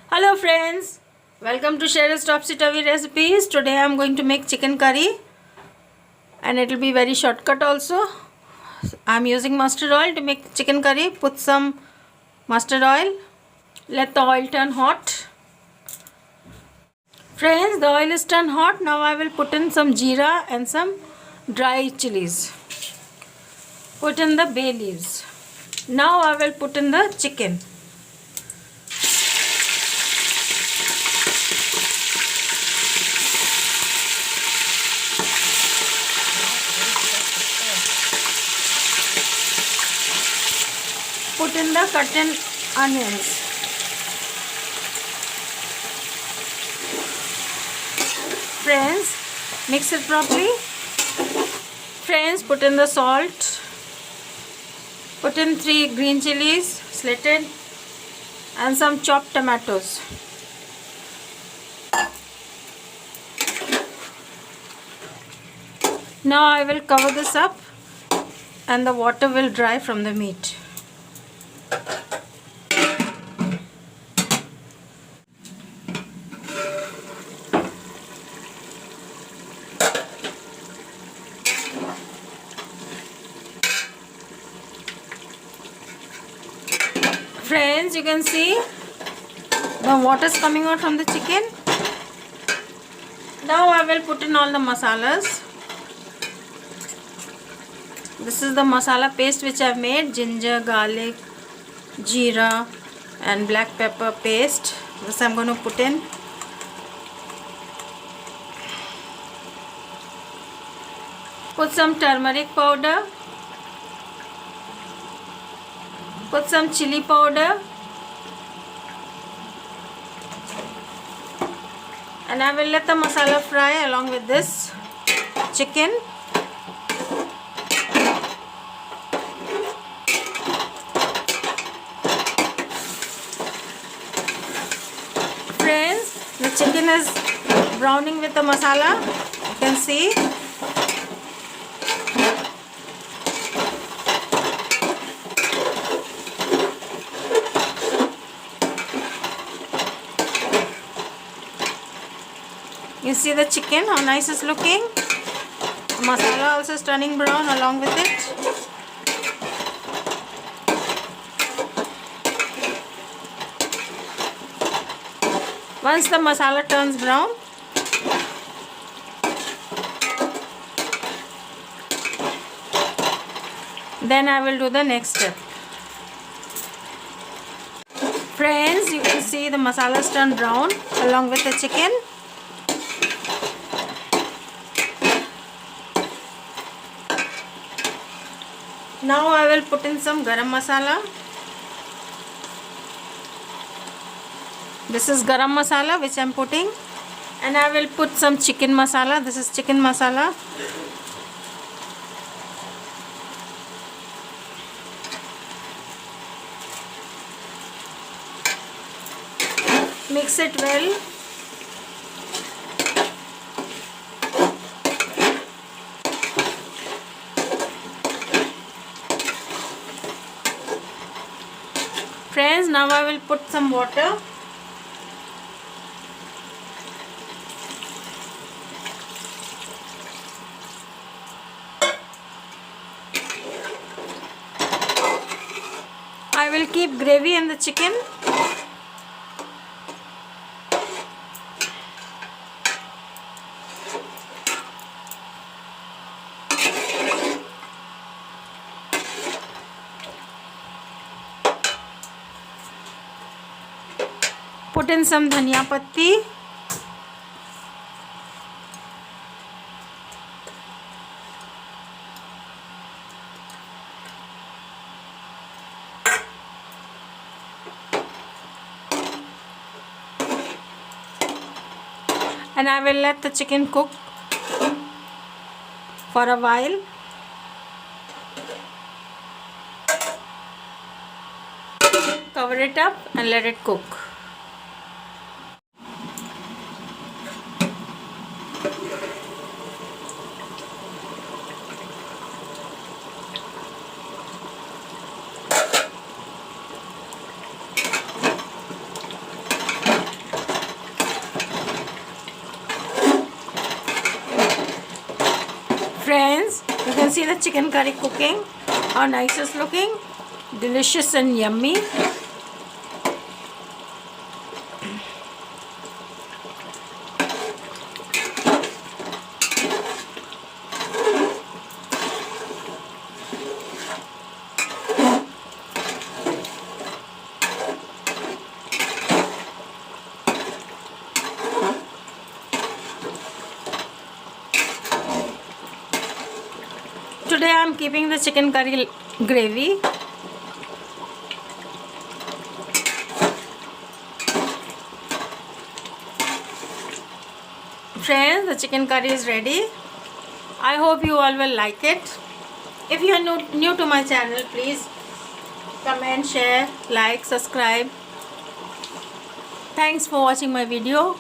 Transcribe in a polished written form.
Hello friends, welcome to Cheryl's Topsy Turvy Recipes. Today I am going to make chicken curry and it will be very shortcut also. I am using mustard oil to make chicken curry. Put some mustard oil. Let the oil turn hot. Friends, the oil is turned hot. Now I will put in some jeera and some dry chilies. Put in the bay leaves. Now I will put in the chicken. Put in the cut onions. Friends, mix it properly. Friends, put in the salt. Put in 3 green chilies, slitted, and some chopped tomatoes. Now I will cover this up and the water will dry from the meat. Friends, you can see the water is coming out from the chicken. Now I will put in all the masalas. This is the masala paste which I have made: ginger, garlic, jeera and black pepper paste. This I am going to put in. Put some turmeric powder. Put some chili powder. And I will let the masala fry along with this chicken. Friends, the chicken is browning with the masala. You can see. You see the chicken, how nice it's looking. Masala also is turning brown along with it. Once the masala turns brown, then I will do the next step. Friends, you can see the masala has turned brown along with the chicken. Now I will put in some garam masala. This is garam masala which I am putting, and I will put some chicken masala. This is chicken masala. Mix it well. Friends, now I will put some water. I will keep gravy in the chicken. Put in some dhania patti. And I will let the chicken cook for a while. Cover it up and let it cook. can see the chicken curry cooking. How nice it's looking. Delicious and yummy. Today I am keeping the chicken curry gravy. Friends, the chicken curry is ready. I hope you all will like it. If you are new to my channel, please comment, share, like, subscribe. Thanks for watching my video.